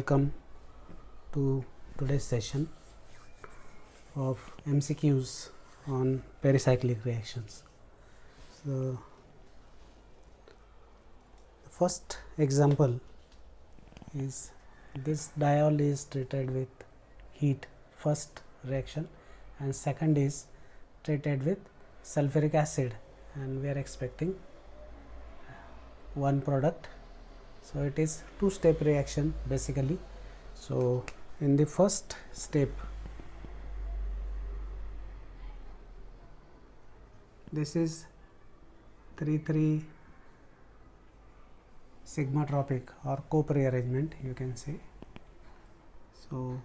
welcome to today's session of MCQs on pericyclic reactions. So, the first example is this diol is treated with heat, first reaction, and second is treated with sulfuric acid, and we are expecting one product. So, it is two-step reaction basically. So, in the first step, this is 3,3 sigmatropic or co-prearrangement, you can say. So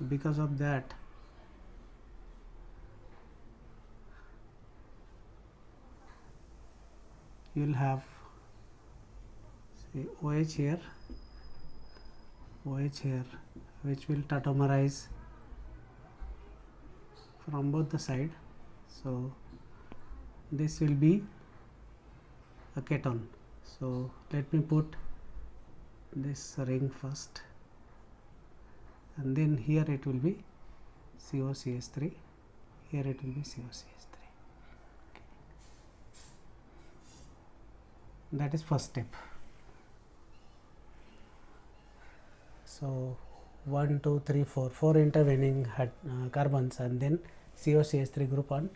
because of that, you will have say OH here, which will tautomerize from both the side. So this will be a ketone. So let me put this ring first, and then here it will be COCH3, here it will be COCH3. Okay. That is first step. So 1, 2, 3, 4 intervening carbons, and then COCH3 group on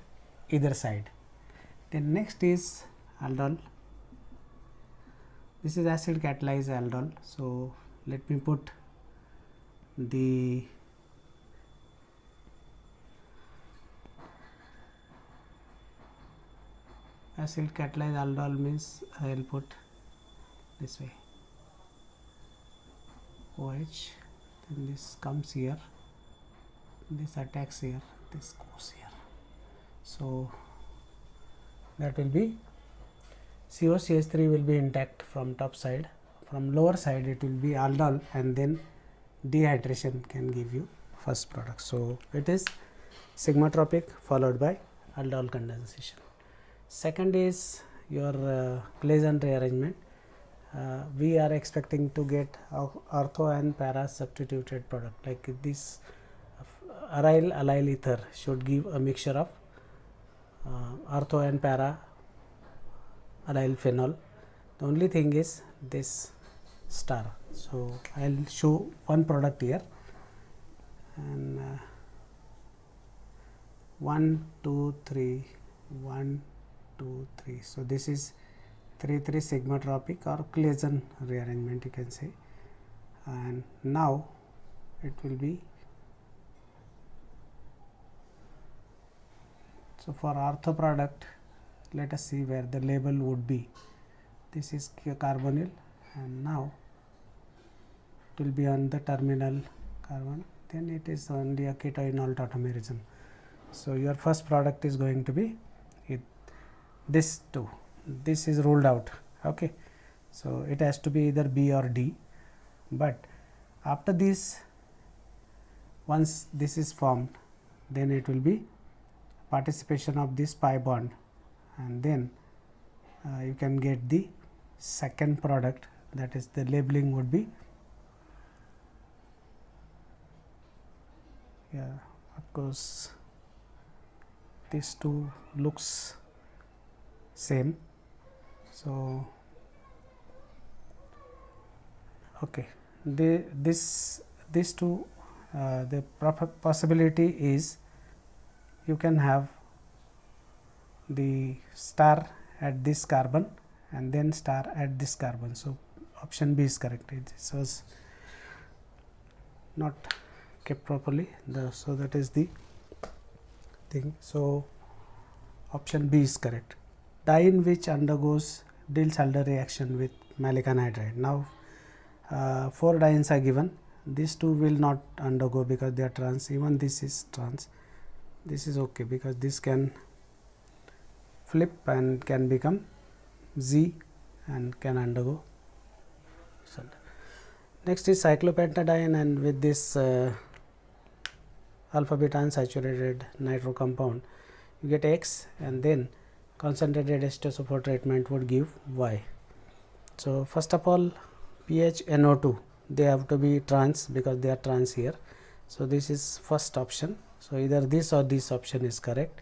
either side. Then next is aldol. This is acid catalyzed aldol. So let me put the acid catalyzed aldol means I will put this way OH, then this comes here, this attacks here, this goes here. So that will be COCH3 will be intact from top side, from lower side it will be aldol, and then dehydration can give you first product. So it is sigmatropic followed by aldol condensation. Second is your Claisen rearrangement. We are expecting to get ortho and para substituted product, like this aryl allyl ether should give a mixture of ortho and para allyl phenol. The only thing is this star. So I will show one product here, and 1, 2, 3, 1, 2, 3. So this is 3,3 sigmatropic or Claisen rearrangement, you can say, and now it will be, so for ortho product, let us see where the label would be. This is carbonyl, and now it will be on the terminal carbon, then it is only a ketoenol tautomerism. So your first product is going to be this two. This is ruled out. Okay, so it has to be either B or D, but after this, once this is formed, then it will be participation of this pi bond, and then you can get the second product, that is the labeling would be, of course these two looks same. So okay, these two, the possibility is you can have the star at this carbon and then star at this carbon. So option B is correct. This was not kept properly, so that is the thing. So option B is correct. Diene which undergoes Diels-Alder reaction with maleic anhydride. Now 4 dienes are given. These two will not undergo because they are trans. Even this is trans. This is okay because this can flip and can become Z and can undergo. Next is cyclopentadiene, and with this alpha beta unsaturated nitro compound, you get X, and then concentrated H2SO4 treatment would give Y. So first of all, pH NO2, they have to be trans because they are trans here. So this is first option. So either this or this option is correct.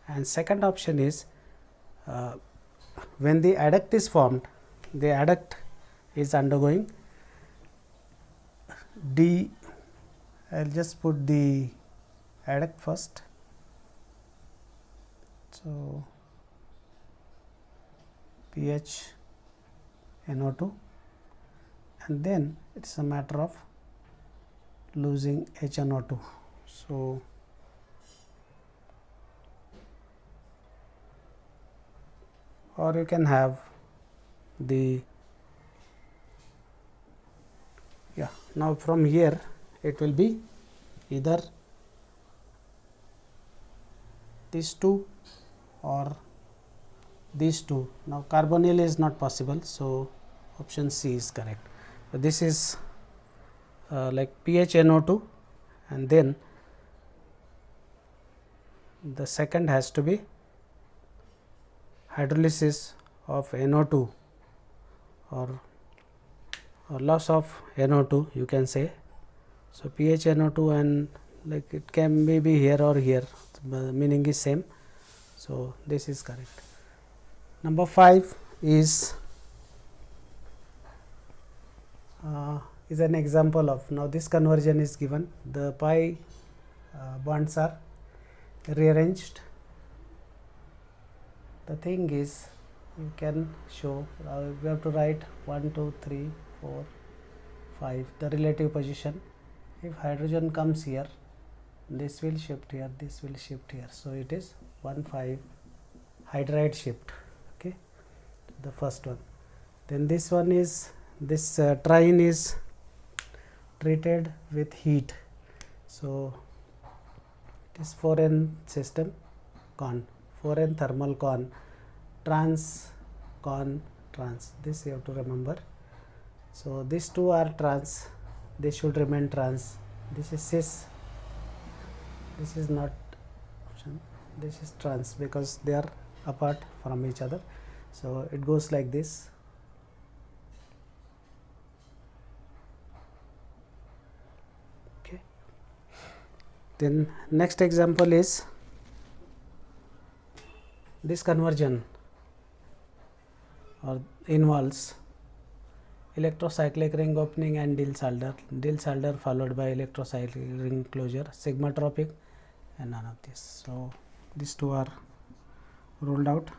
And second option is when the adduct is formed, the adduct is undergoing I'll just put the adduct first. So pH NO2, and then it's a matter of losing HNO2. So or you can have the now from here it will be either these two or these two. Now carbonyl is not possible, so option C is correct. But this is like PHNO2, and then the second has to be hydrolysis of NO2 or loss of NO2, you can say. So PHNO2, and like it can maybe here or here, the meaning is same. So this is correct. Number 5 is an example of, now this conversion is given, the pi bonds are rearranged. The thing is, you can show, we have to write 1 2 3 4 5 the relative position. If hydrogen comes here, this will shift here, this will shift here, so it is 1 5 hydride shift. Okay, the first one. Then this one is, this trine is treated with heat, so it is 4n system con, 4n thermal con, trans con trans, this you have to remember. So these two are trans, they should remain trans. This is cis, this is not option, this is trans because they are apart from each other. So it goes like this. Okay. Then next example is this conversion or involves electrocyclic ring opening and Diels-Alder followed by electrocyclic ring closure, sigmatropic, and none of this. So these two are ruled out.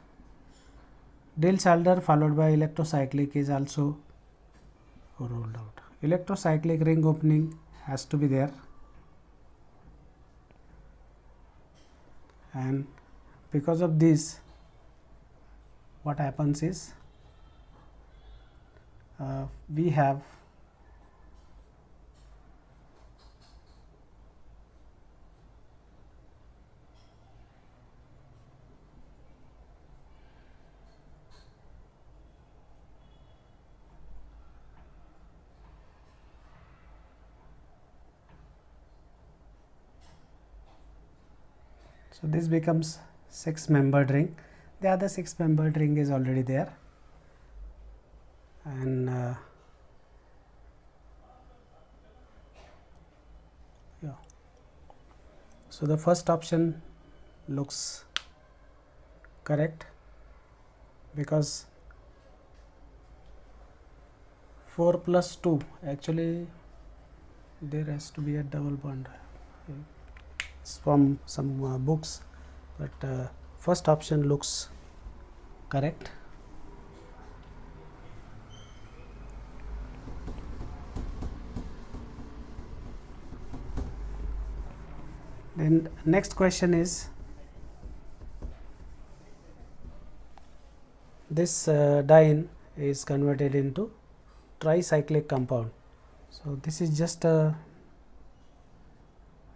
Diels-Alder followed by electrocyclic is also ruled out. Electrocyclic ring opening has to be there, and because of this, what happens is we have so this becomes 6-membered ring. The other 6-membered ring is already there, and so the first option looks correct because 4 plus 2, actually there has to be a double bond. It's from some books, but first option looks correct. Then next question is, this diene is converted into tricyclic compound. So this is just an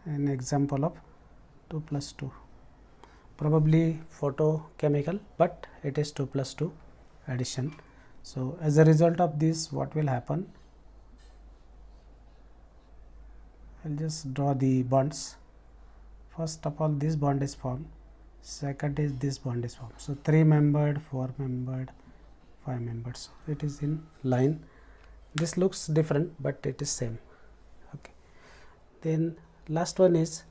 example of 2 plus 2, probably photochemical, but it is 2 plus 2 addition. So as a result of this, what will happen, I'll just draw the bonds. First of all, this bond is formed, second is this bond is formed. So 3-membered, 4-membered, 5-membered, so it is in line. This looks different, but it is same. Okay. Then last one is,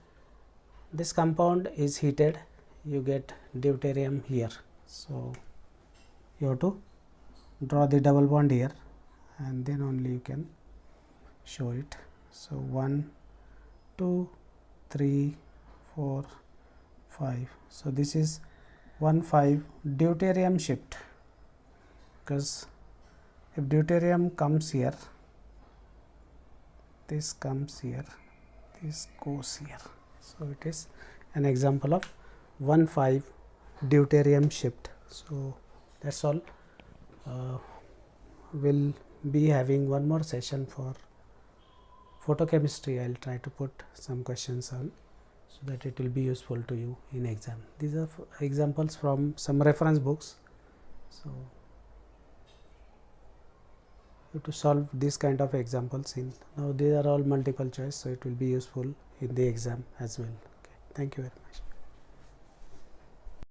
this compound is heated, you get deuterium here. So you have to draw the double bond here, and then only you can show it. So 1, 2, 3, 4, 5. So this is 1, 5 deuterium shift, because if deuterium comes here, this comes here, this goes here. So it is an example of 1, 5 deuterium shift. So that's all. We'll be having one more session for photochemistry. I'll try to put some questions on, so that it will be useful to you in exam. These are examples from some reference books. So you have to solve this kind of examples in, now these are all multiple choice, so it will be useful in the exam as well. Okay. Thank you very much.